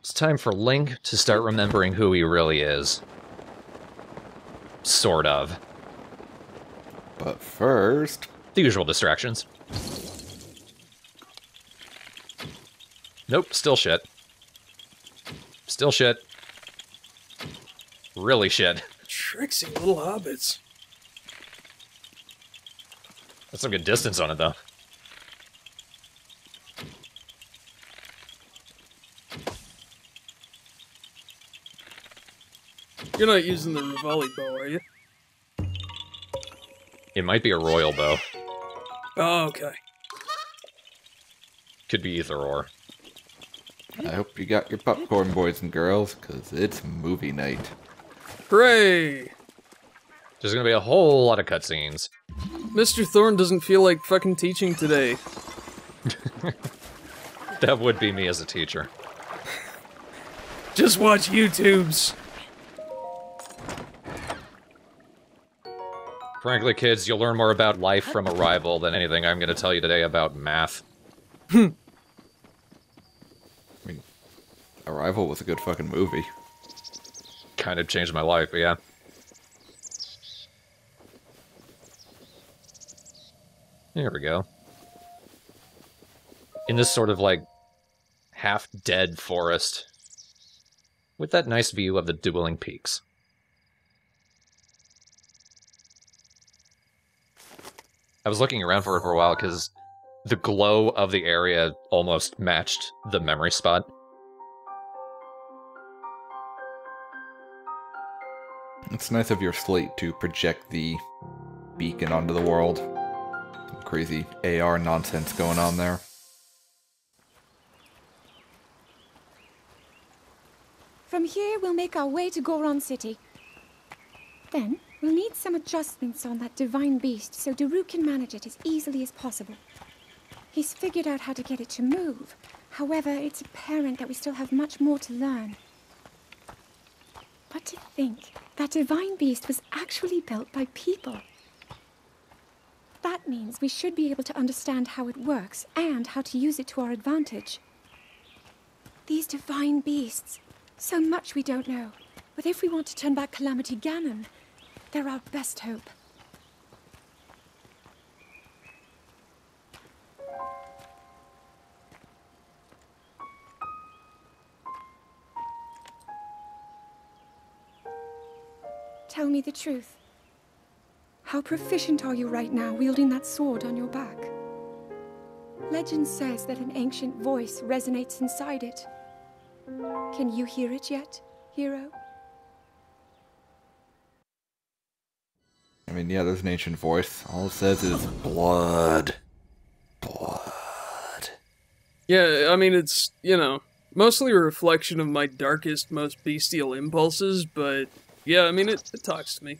It's time for Link to start remembering who he really is. Sort of. But first... The usual distractions. Nope, still shit. Still shit. Really shit. Tricksy little hobbits. That's some good distance on it, though. You're not using the Rivali bow, are you? It might be a royal bow. Oh, okay. Could be either or. I hope you got your popcorn, boys and girls, because it's movie night. Hooray! There's gonna be a whole lot of cutscenes. Mr. Thorne doesn't feel like fucking teaching today. That would be me as a teacher. Just watch YouTubes. Frankly, kids, you'll learn more about life from Arrival than anything I'm gonna tell you today about math. I mean, Arrival was a good fucking movie. Kind of changed my life, but yeah. There we go. In this sort of, like, half-dead forest. With that nice view of the dueling peaks. I was looking around for it for a while because the glow of the area almost matched the memory spot. It's nice of your slate to project the beacon onto the world. Some crazy AR nonsense going on there. From here, we'll make our way to Goron City. Then, we'll need some adjustments on that divine beast so Daru can manage it as easily as possible. He's figured out how to get it to move. However, it's apparent that we still have much more to learn. But to think, that divine beast was actually built by people. That means we should be able to understand how it works and how to use it to our advantage. These divine beasts, so much we don't know. But if we want to turn back Calamity Ganon, they're our best hope. Tell me the truth. How proficient are you right now wielding that sword on your back? Legend says that an ancient voice resonates inside it. Can you hear it yet, hero? I mean, yeah, there's an ancient voice. All it says is blood. Blood. Yeah, I mean, it's, you know, mostly a reflection of my darkest, most bestial impulses, but yeah, I mean, it talks to me.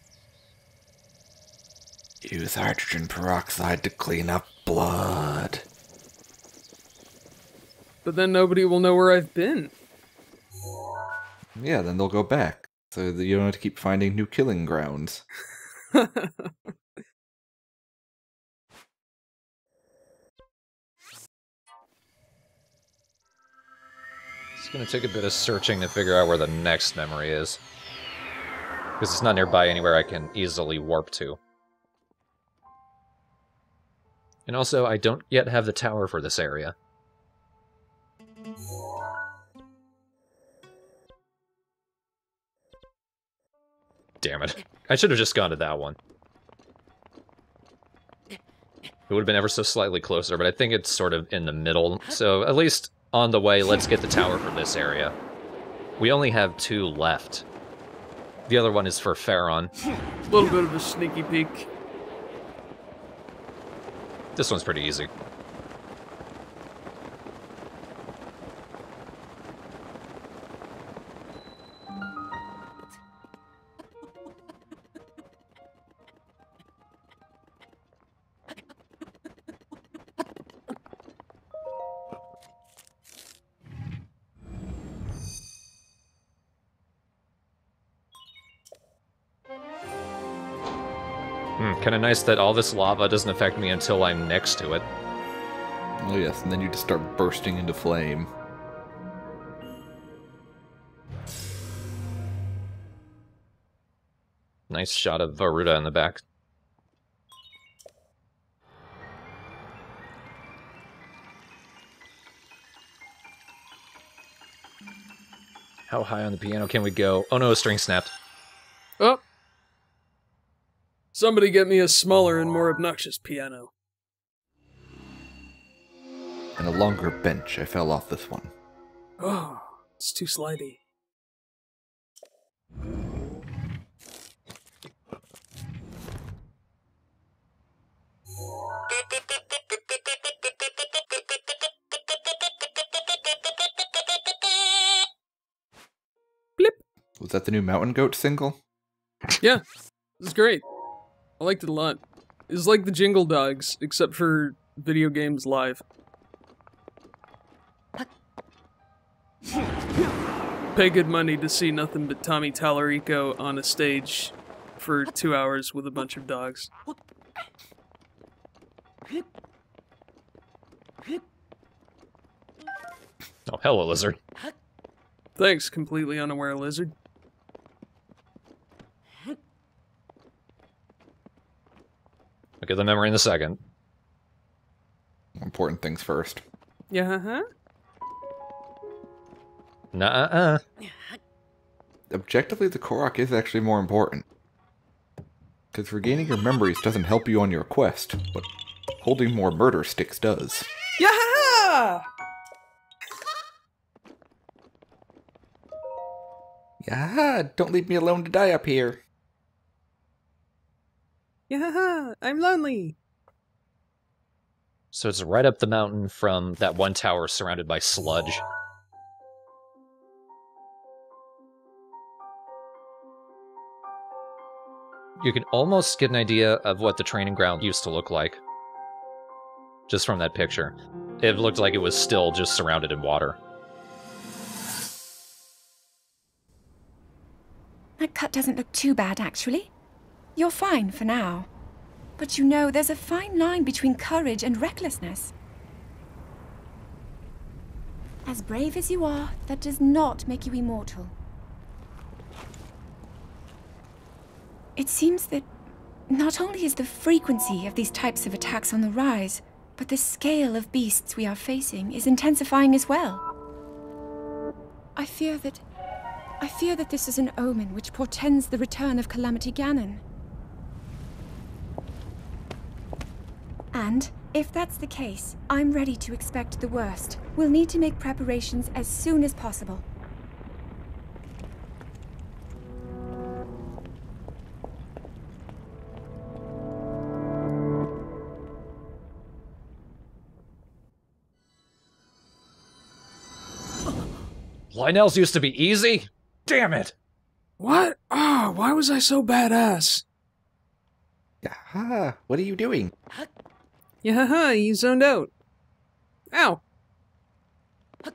Use hydrogen peroxide to clean up blood. But then nobody will know where I've been. Yeah, then they'll go back. So that you don't have to keep finding new killing grounds. It's gonna take a bit of searching to figure out where the next memory is. Because it's not nearby anywhere I can easily warp to. And also, I don't yet have the tower for this area. Damn it. I should have just gone to that one. It would have been ever so slightly closer, but I think it's sort of in the middle. So, at least on the way, let's get the tower for this area. We only have 2 left. The other one is for Farron. A little bit of a sneaky peek. This one's pretty easy. Kinda nice that all this lava doesn't affect me until I'm next to it. Oh yes, and then you just start bursting into flame. Nice shot of Varuda in the back. How high on the piano can we go? Oh no, a string snapped. Oh! Somebody get me a smaller and more obnoxious piano. And a longer bench. I fell off this one. Oh, it's too slidey. Blip! Was that the new Mountain Goat single? Yeah, this is great. I liked it a lot. It's like the Jingle Dogs, except for video games live. Pay good money to see nothing but Tommy Tallarico on a stage for 2 hours with a bunch of dogs. Oh, hello, lizard. Thanks, completely unaware lizard. I'll get the memory in a second. Important things first. Yeah, huh? Nuh-uh. Objectively, the Korok is actually more important. Because regaining your memories doesn't help you on your quest, but holding more murder sticks does. Yeah! Yeah, don't leave me alone to die up here. Yeah, I'm lonely. So it's right up the mountain from that one tower surrounded by sludge. You can almost get an idea of what the training ground used to look like. Just from that picture. It looked like it was still just surrounded in water. That cut doesn't look too bad, actually. You're fine for now. But you know, there's a fine line between courage and recklessness. As brave as you are, that does not make you immortal. It seems that not only is the frequency of these types of attacks on the rise, but the scale of beasts we are facing is intensifying as well. I fear that this is an omen which portends the return of Calamity Ganon. And, if that's the case, I'm ready to expect the worst. We'll need to make preparations as soon as possible. Lionel's used to be easy? Damn it! What? Ah, why was I so badass? Yaha, what are you doing? Yeah, you zoned out. Ow!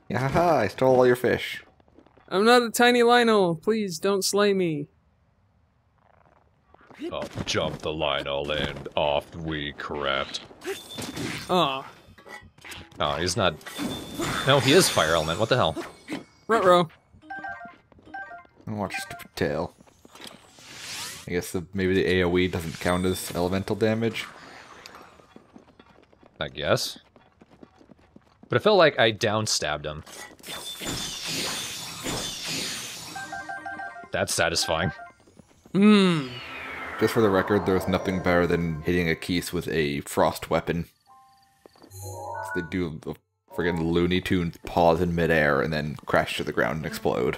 Yaha, I stole all your fish. I'm not a tiny Lionel. Please don't slay me. Up jump the Lionel and off we crept. Aw. Oh, he's not... No, he is fire element. What the hell? Ruh-roh. I'll watch Stupid Tail. I guess maybe the AoE doesn't count as elemental damage. I guess. But it felt like I downstabbed him. That's satisfying. Mmm. Just for the record, there's nothing better than hitting a Keese with a frost weapon. They do the friggin' Looney Tunes pause in midair and then crash to the ground and explode.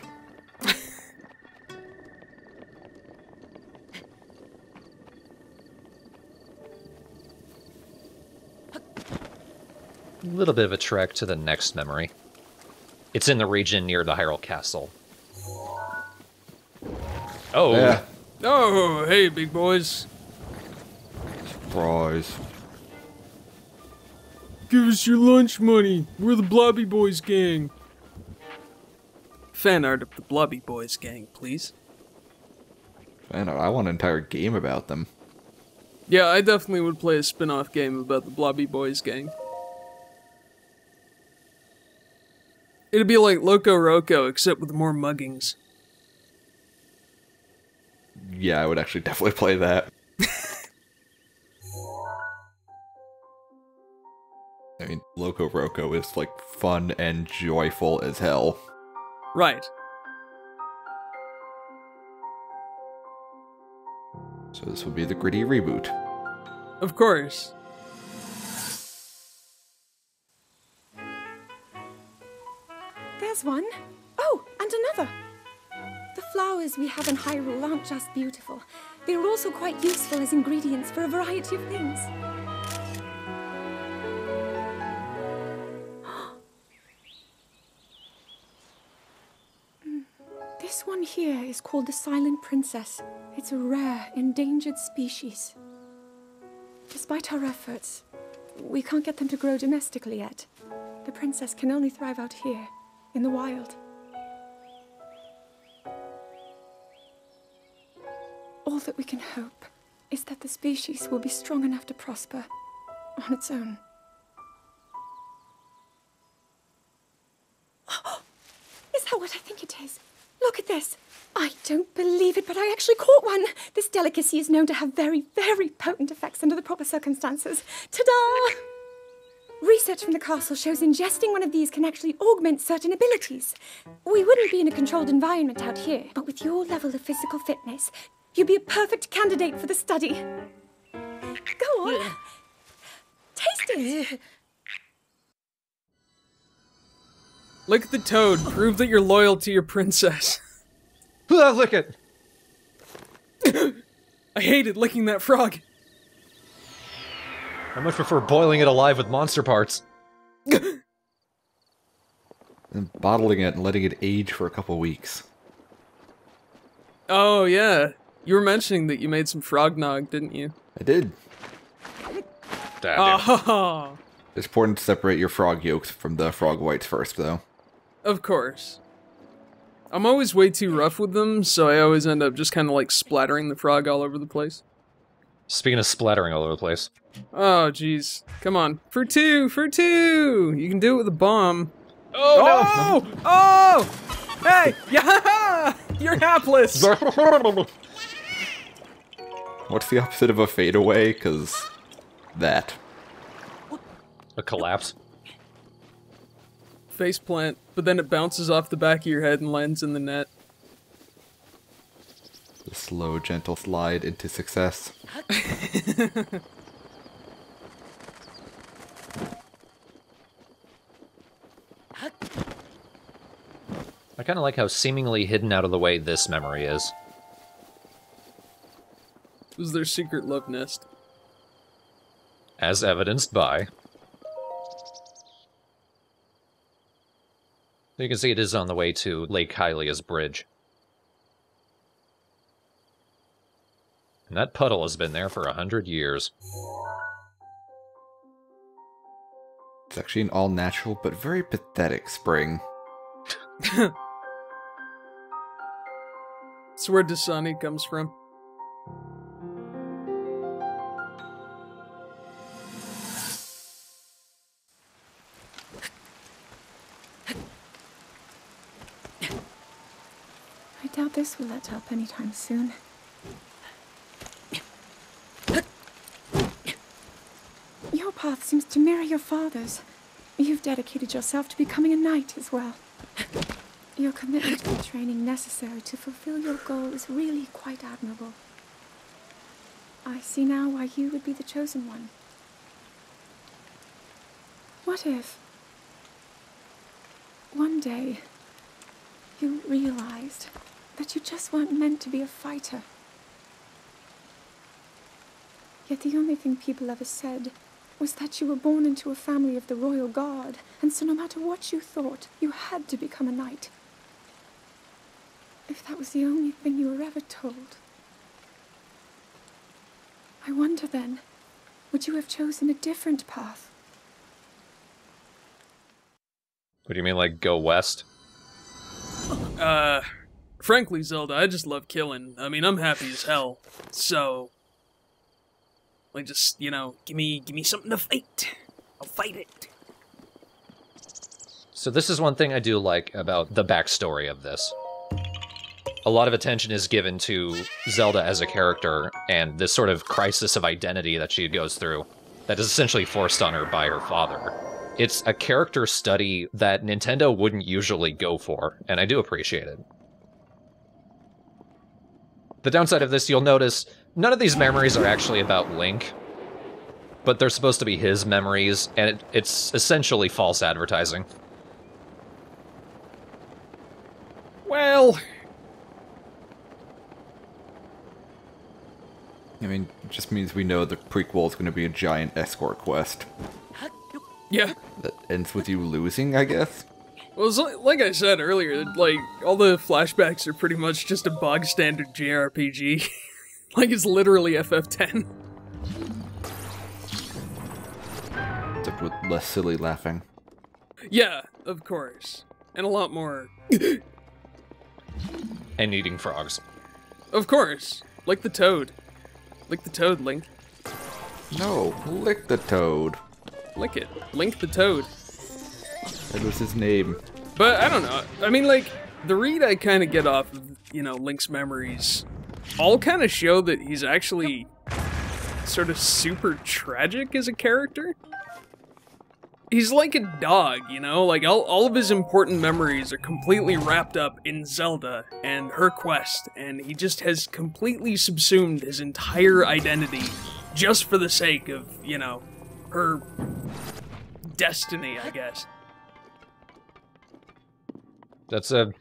A little bit of a trek to the next memory. It's in the region near the Hyrule Castle. Oh! Yeah. Oh, hey, big boys. Surprise. Give us your lunch money. We're the Blobby Boys gang. Fan art of the Blobby Boys gang, please. Man, I want an entire game about them. Yeah, I definitely would play a spin-off game about the Blobby Boys gang. It'd be like Loco Roco, except with more muggings. Yeah, I would actually definitely play that. I mean, Loco Roco is, like, fun and joyful as hell. Right. So this would be the gritty reboot. Of course. There's one. Oh, and another. The flowers we have in Hyrule aren't just beautiful. They're also quite useful as ingredients for a variety of things. This one here is called the Silent Princess. It's a rare, endangered species. Despite our efforts, we can't get them to grow domestically yet. The princess can only thrive out here, in the wild. All that we can hope is that the species will be strong enough to prosper on its own. Is that what I think it is? Look at this. I don't believe it, but I actually caught one. This delicacy is known to have very, very potent effects under the proper circumstances. Ta-da! Research from the castle shows ingesting one of these can actually augment certain abilities. We wouldn't be in a controlled environment out here, but with your level of physical fitness, you'd be a perfect candidate for the study. Go on. Taste it. Lick the toad. Prove that you're loyal to your princess. Lick it! I hated licking that frog. I much prefer boiling it alive with monster parts. And bottling it and letting it age for a couple weeks. Oh, yeah. You were mentioning that you made some frog nog, didn't you? I did. Damn, dude. Oh, It's important to separate your frog yolks from the frog whites first, though. of course. I'm always way too rough with them, so I always end up just kind of like splattering the frog all over the place. Speaking of splattering all over the place. Oh, jeez. Come on. For two! For two! You can do it with a bomb. Oh, Oh! Oh! Hey! Yeah! You're hapless! What's the opposite of a fadeaway? Because that. A collapse. Faceplant, but then it bounces off the back of your head and lands in the net. The slow, gentle slide into success. I kind of like how seemingly hidden out of the way this memory is. It was their secret love nest. As evidenced by... You can see it is on the way to Lake Hylia's bridge. And that puddle has been there for 100 years. It's actually an all-natural but very pathetic spring. It's where Dasani comes from. I doubt this will let up anytime soon. Your path seems to mirror your father's. You've dedicated yourself to becoming a knight as well. Your commitment to the training necessary to fulfill your goal is really quite admirable. I see now why you would be the chosen one. What if one day you realized that you just weren't meant to be a fighter? Yet the only thing people ever said was that you were born into a family of the royal guard, and so no matter what you thought, you had to become a knight. If that was the only thing you were ever told, I wonder then, would you have chosen a different path? What do you mean, like, go west? Frankly, Zelda, I just love killing. I mean, I'm happy as hell. So, like, just, you know, give me something to fight. I'll fight it. So this is one thing I do like about the backstory of this. a lot of attention is given to Zelda as a character and this sort of crisis of identity that she goes through that is essentially forced on her by her father. It's a character study that Nintendo wouldn't usually go for, and I do appreciate it. The downside of this, you'll notice, none of these memories are actually about Link, but they're supposed to be his memories, and it's essentially false advertising. Well, I mean, it just means we know the prequel is going to be a giant escort quest. yeah. That ends with you losing, I guess? Well, it's like I said earlier, like, all the flashbacks are pretty much just a bog standard JRPG. Like, it's literally FF10. Except with less silly laughing. Yeah, of course. And a lot more. And eating frogs. Of course. Like the toad. Lick the toad, Link. No, lick the toad. Lick it. Link the toad. That was his name. But, I don't know. I mean, like, the read I kind of get off of, you know, Link's memories all kind of show that he's actually sort of super tragic as a character. He's like a dog, you know? Like, all of his important memories are completely wrapped up in Zelda and her quest, and he just has completely subsumed his entire identity just for the sake of, you know, her destiny, I guess. That's a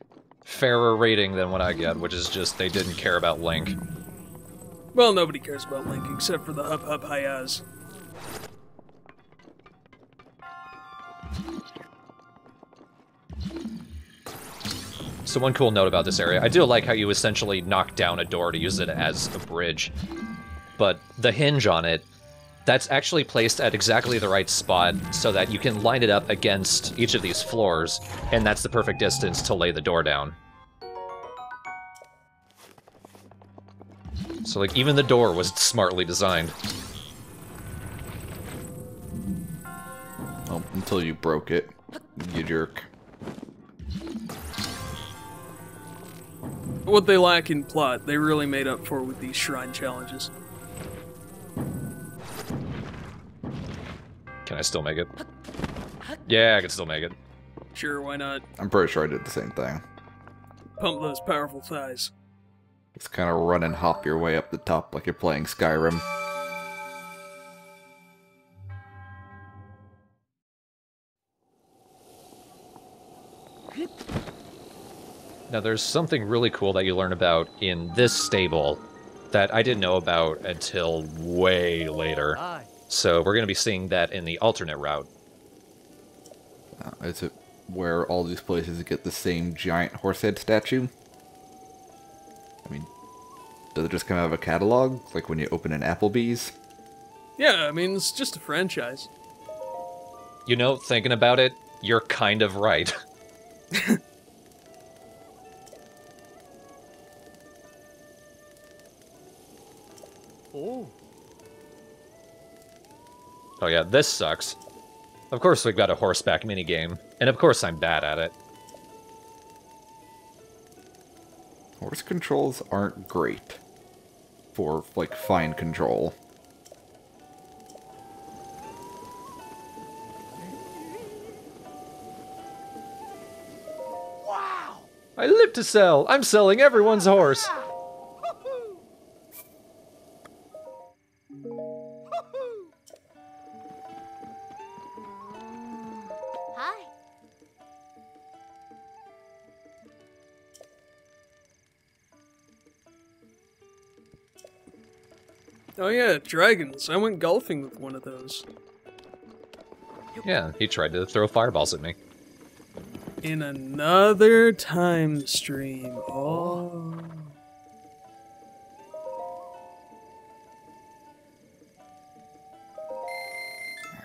fairer rating than what I get, which is just they didn't care about Link. Well, nobody cares about Link except for the Hup Hup Hayas. So one cool note about this area, I do like how you essentially knock down a door to use it as a bridge, but the hinge on it, that's actually placed at exactly the right spot so that you can line it up against each of these floors, and that's the perfect distance to lay the door down. So, like, even the door was smartly designed. Oh, until you broke it, you jerk. What they lack in plot, they really made up for with these shrine challenges. Can I still make it? Yeah, I can still make it. Sure, why not? I'm pretty sure I did the same thing. Pump those powerful thighs. Just kind of run and hop your way up the top like you're playing Skyrim. Now, there's something really cool that you learn about in this stable that I didn't know about until way later. So we're going to be seeing that in the alternate route. Is it where all these places get the same giant horse head statue? I mean, does it just come out of a catalog? Like when you open an Applebee's? Yeah, I mean, it's just a franchise. You know, thinking about it, you're kind of right. Oh. Oh yeah, this sucks. Of course we've got a horseback minigame, and of course I'm bad at it. Horse controls aren't great for, like, fine control. Wow! I live to sell! I'm selling everyone's horse! Hi. Oh yeah, dragons. I went golfing with one of those. Yeah, he tried to throw fireballs at me. In another time stream. Oh.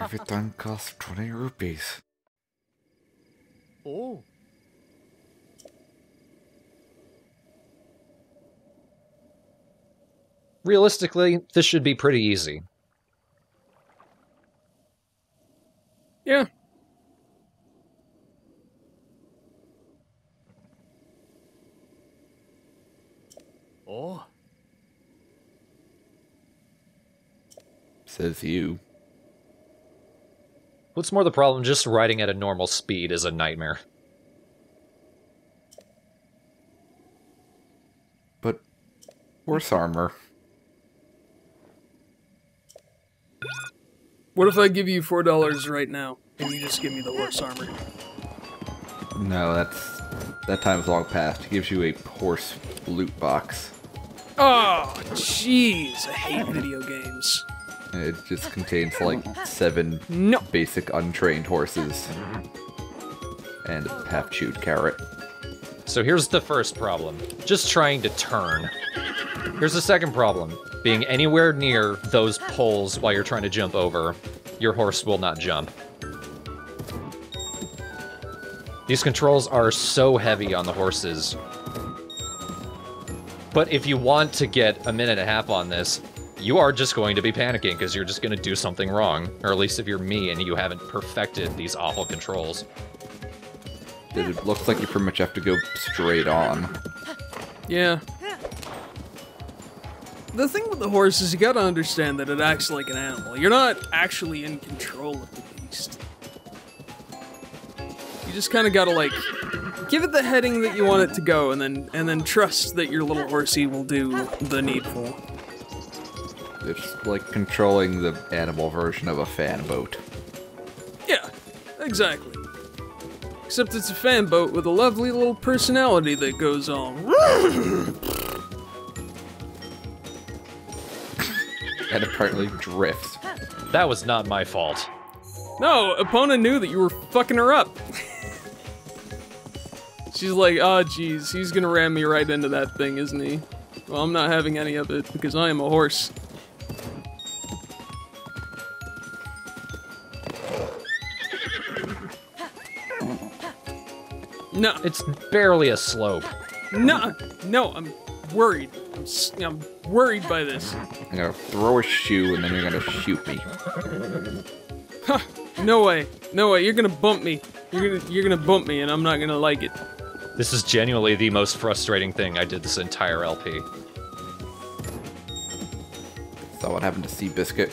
Everything costs 20 rupees. Oh. Realistically, this should be pretty easy. Yeah. Oh. Says you. What's more the problem, just riding at a normal speed is a nightmare. But horse armor. What if I give you $4 right now, and you just give me the horse armor? No, that time's long past. It gives you a horse loot box. Oh, jeez, I hate video games. And it just contains like 7 No. basic untrained horses and a half-chewed carrot. So here's the first problem. Just trying to turn. Here's the second problem. Being anywhere near those poles while you're trying to jump over, your horse will not jump. These controls are so heavy on the horses. But if you want to get a minute and a half on this, you are just going to be panicking because you're just going to do something wrong. Or at least if you're me and you haven't perfected these awful controls. It looks like you pretty much have to go straight on. Yeah. The thing with the horse is you gotta understand that it acts like an animal. You're not actually in control of the beast. You just kind of gotta, like, give it the heading that you want it to go, and then trust that your little horsey will do the needful. It's like controlling the animal version of a fan boat. Yeah, exactly. Except it's a fan boat with a lovely little personality that goes on. And apparently drifts. That was not my fault. No, Epona knew that you were fucking her up. She's like, oh jeez, he's gonna ram me right into that thing, isn't he? Well, I'm not having any of it because I am a horse. No, It's barely a slope. no, I'm worried. I'm worried by this. I'm gonna throw a shoe and then you're gonna shoot me. Huh, no way, you're gonna bump me. You're gonna bump me and I'm not gonna like it. This is genuinely the most frustrating thing I did this entire LP. Saw what happened to Seabiscuit.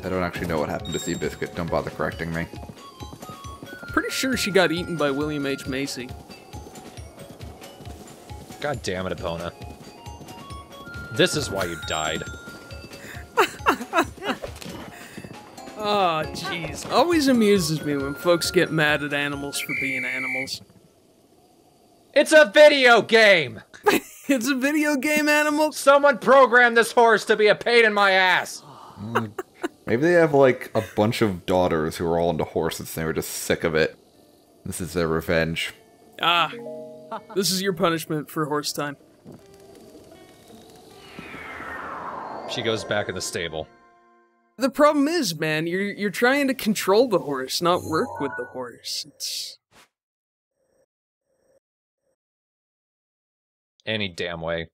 I don't actually know what happened to Seabiscuit. Don't bother correcting me. Pretty sure she got eaten by William H. Macy. God damn it, Epona. This is why you died. Oh, jeez. Always amuses me when folks get mad at animals for being animals. It's a video game! It's a video game animal? Someone programmed this horse to be a pain in my ass! Maybe they have like a bunch of daughters who are all into horses and they were just sick of it. This is their revenge. Ah, this is your punishment for horse time. She goes back in the stable. The problem is, man, you're trying to control the horse, not work with the horse. It's... Any damn way.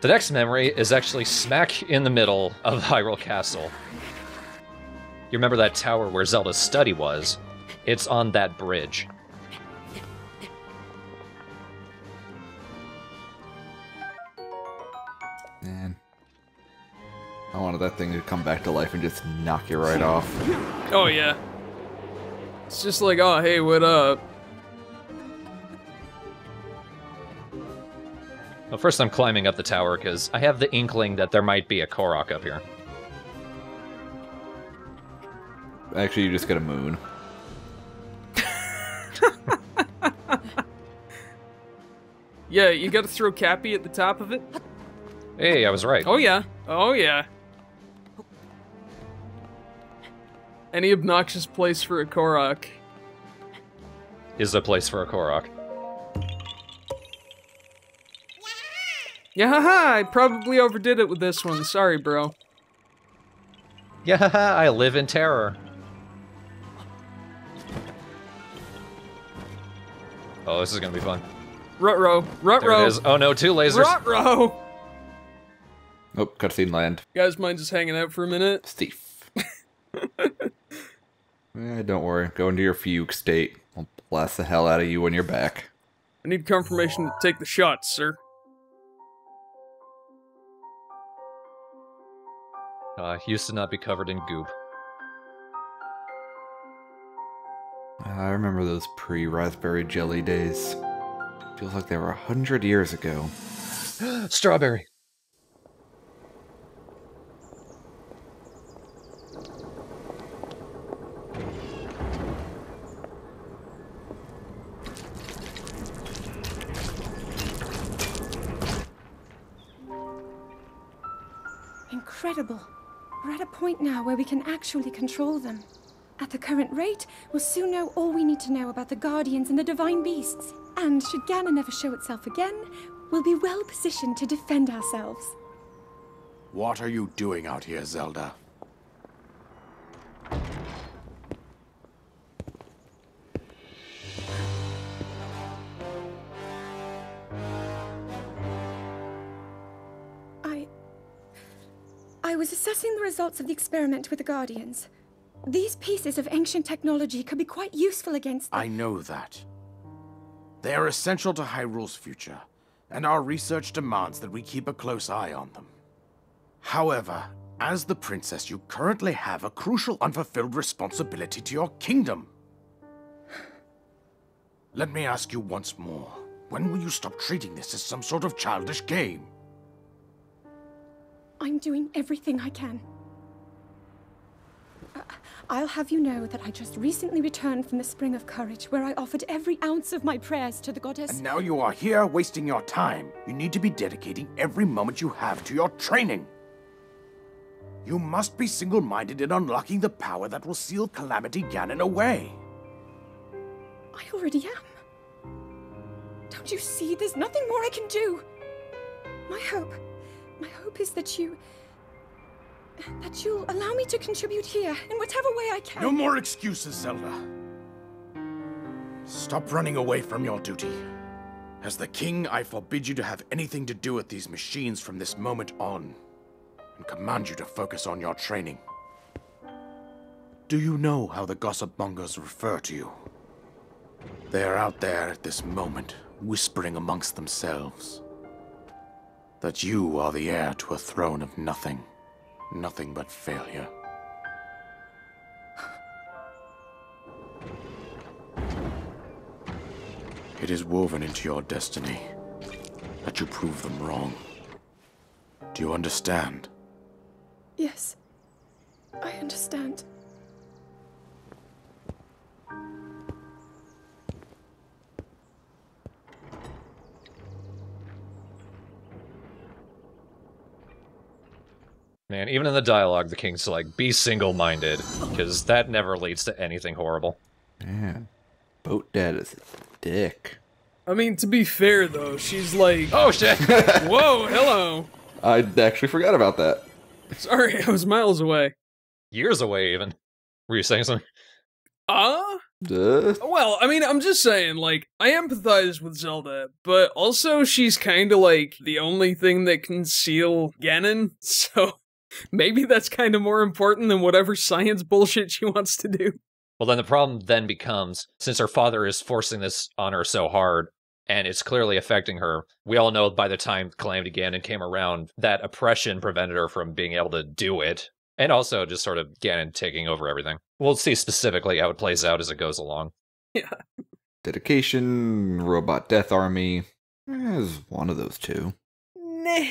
The next memory is actually smack in the middle of Hyrule Castle. You remember that tower where Zelda's study was? It's on that bridge. Man. I wanted that thing to come back to life and just knock you right off. Oh, yeah. It's just like, oh, hey, what up? Well, first I'm climbing up the tower because I have the inkling that there might be a Korok up here. Actually, you just get a moon. Yeah, you gotta throw Cappy at the top of it. Hey, I was right. Oh, yeah. Oh, yeah. Any obnoxious place for a Korok. Is a place for a Korok. Yeah, haha, I probably overdid it with this one. Sorry, bro. Yeah, I live in terror. Oh, this is gonna be fun. Ruh-roh. There it Ruh-roh. is. Oh no, 2 lasers. Ruh-roh. Oh, cutscene land. You guys mind just hanging out for a minute? Steve. Don't worry. Go into your fugue state. I'll blast the hell out of you when you're back. I need confirmation to take the shots, sir. Used to not be covered in goop. I remember those pre-raspberry jelly days. Feels like they were 100 years ago. Strawberry! Incredible. We're at a point now where we can actually control them. At the current rate, we'll soon know all we need to know about the Guardians and the Divine Beasts. And should Ganon ever show itself again, we'll be well positioned to defend ourselves. What are you doing out here, Zelda? I was assessing the results of the experiment with the Guardians. These pieces of ancient technology could be quite useful against them. I know that. They are essential to Hyrule's future, and our research demands that we keep a close eye on them. However, as the princess, you currently have a crucial unfulfilled responsibility to your kingdom. Let me ask you once more, when will you stop treating this as some sort of childish game? I'm doing everything I can. I'll have you know that I just recently returned from the Spring of Courage, where I offered every ounce of my prayers to the goddess. And now you are here wasting your time. You need to be dedicating every moment you have to your training. You must be single-minded in unlocking the power that will seal Calamity Ganon away. I already am. Don't you see? There's nothing more I can do. My hope is that you'll allow me to contribute here in whatever way I can. No more excuses, Zelda. Stop running away from your duty. As the king, I forbid you to have anything to do with these machines from this moment on, and command you to focus on your training. Do you know how the gossip mongers refer to you? They are out there at this moment, whispering amongst themselves that you are the heir to a throne of nothing. Nothing but failure. It is woven into your destiny that you prove them wrong. Do you understand? Yes, I understand. Man, even in the dialogue, the king's like, be single-minded, because that never leads to anything horrible. Man, Boat Dad is a dick. I mean, to be fair, though, she's like... Oh, shit! Whoa, hello! I actually forgot about that. Sorry, I was miles away. Years away, even. Were you saying something? Well, I mean, I'm just saying, like, I empathize with Zelda, but also she's kinda like the only thing that can seal Ganon, so... Maybe that's kind of more important than whatever science bullshit she wants to do. Well, then the problem then becomes, since her father is forcing this on her so hard, and it's clearly affecting her, we all know by the time Calamity Ganon came around, that oppression prevented her from being able to do it, and also just sort of Ganon taking over everything. We'll see specifically how it plays out as it goes along. Yeah. Dedication, Robot Death Army, is one of those two. Nah.